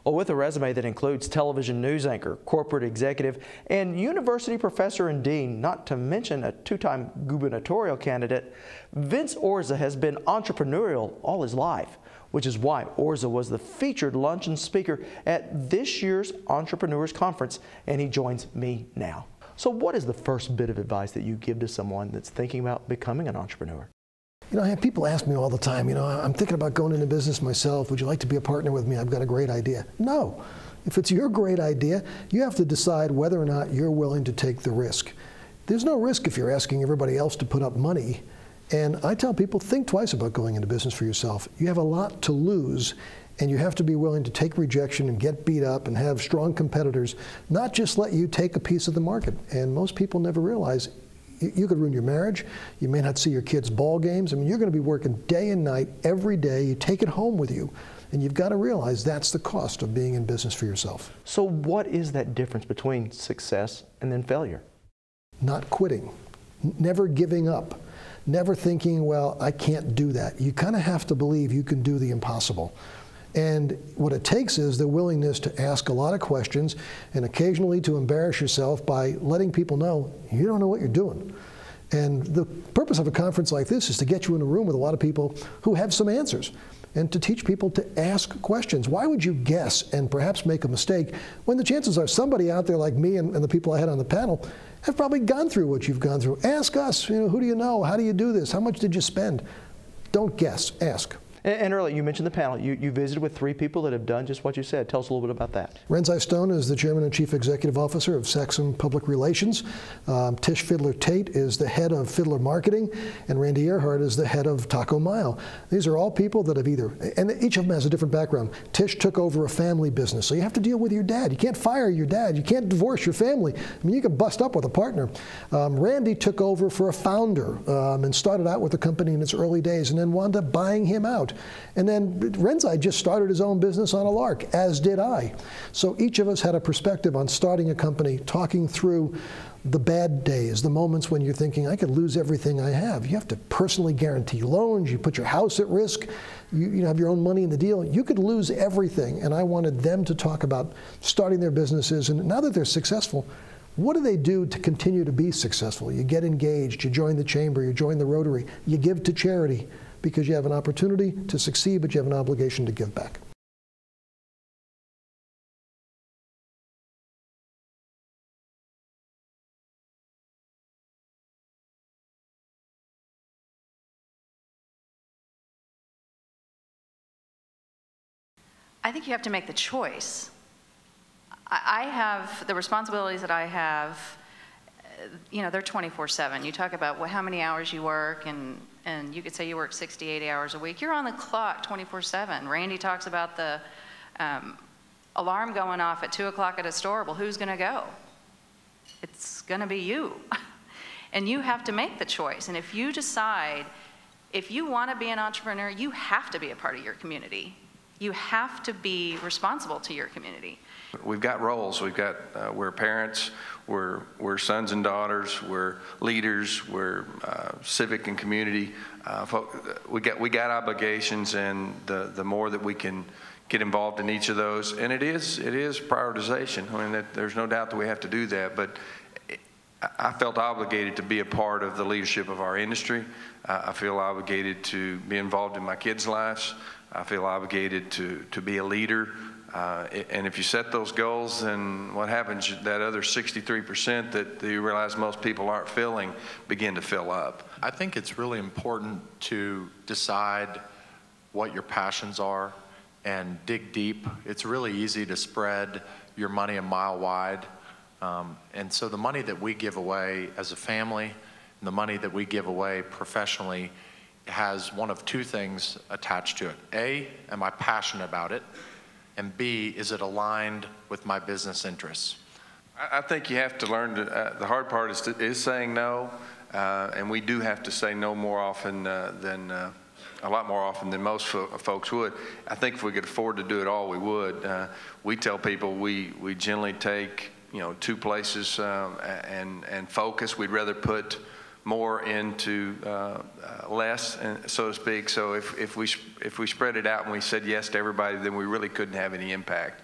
Well, with a resume that includes television news anchor, corporate executive, and university professor and dean, not to mention a two-time gubernatorial candidate, Vince Orza has been entrepreneurial all his life, which is why Orza was the featured luncheon speaker at this year's Entrepreneurs Conference, and he joins me now. So what is the first bit of advice that you give to someone that's thinking about becoming an entrepreneur? You know, I have people ask me all the time, I'm thinking about going into business myself. Would you like to be a partner with me? I've got a great idea. No. If it's your great idea, you have to decide whether or not you're willing to take the risk. There's no risk if you're asking everybody else to put up money. And I tell people, think twice about going into business for yourself. You have a lot to lose, and you have to be willing to take rejection and get beat up and have strong competitors, not just let you take a piece of the market. And most people never realize you could ruin your marriage. You may not see your kids' ball games. I mean, you're going to be working day and night every day. You take it home with you. And you've got to realize that's the cost of being in business for yourself. So what is that difference between success and then failure? Not quitting, never giving up, never thinking, well, I can't do that. You kind of have to believe you can do the impossible. And what it takes is the willingness to ask a lot of questions and occasionally to embarrass yourself by letting people know you don't know what you're doing. And the purpose of a conference like this is to get you in a room with a lot of people who have some answers and to teach people to ask questions. Why would you guess and perhaps make a mistake when the chances are somebody out there like me and the people I had on the panel have probably gone through what you've gone through? Ask us, who do you know? How do you do this? How much did you spend? Don't guess, ask. And earlier, you mentioned the panel. You visited with 3 people that have done just what you said. Tell us a little bit about that. Renzi Stone is the Chairman and Chief Executive Officer of Saxon Public Relations. Tish Fiddler-Tate is the head of Fiddler Marketing, and Randy Earhart is the head of Taco Mile. These are all people that have and each of them has a different background. Tish took over a family business, so you have to deal with your dad. You can't fire your dad. You can't divorce your family. I mean, you can bust up with a partner. Randy took over for a founder and started out with the company in its early days and then wound up buying him out. And then Renzi just started his own business on a lark, as did I. So each of us had a perspective on starting a company, talking through the bad days, the moments when you're thinking, I could lose everything I have. You have to personally guarantee loans. You put your house at risk. You have your own money in the deal. You could lose everything. And I wanted them to talk about starting their businesses. And now that they're successful, what do they do to continue to be successful? You get engaged. You join the chamber. You join the Rotary. You give to charity, because you have an opportunity to succeed, but you have an obligation to give back. I think you have to make the choice. I have the responsibilities that I have, they're 24/7. You talk about how many hours you work, and you could say you work 60, 80 hours a week. You're on the clock 24/7. Randy talks about the alarm going off at 2 o'clock at a store. Well, who's going to go? It's going to be you. And you have to make the choice. And if you decide, if you want to be an entrepreneur, you have to be a part of your community. You have to be responsible to your community. We've got roles. We're parents, we're sons and daughters, we're leaders, we're civic and community. We got obligations, and the more that we can get involved in each of those, and it is prioritization. I mean, there's no doubt that we have to do that, but I felt obligated to be a part of the leadership of our industry. I feel obligated to be involved in my kids' lives. I feel obligated to be a leader. And if you set those goals, then what happens, that other 63% that you realize most people aren't filling begin to fill up. I think it's really important to decide what your passions are and dig deep. It's really easy to spread your money a mile wide. And so the money that we give away as a family and the money that we give away professionally has one of 2 things attached to it. A, am I passionate about it? And B, is it aligned with my business interests? I think you have to learn to, the hard part is saying no, and we do have to say no more often a lot more often than most folks would. I think if we could afford to do it all, we would. We tell people we generally take 2 places and focus. We'd rather put more into less, so to speak. So if we spread it out and we said yes to everybody, then we really couldn't have any impact.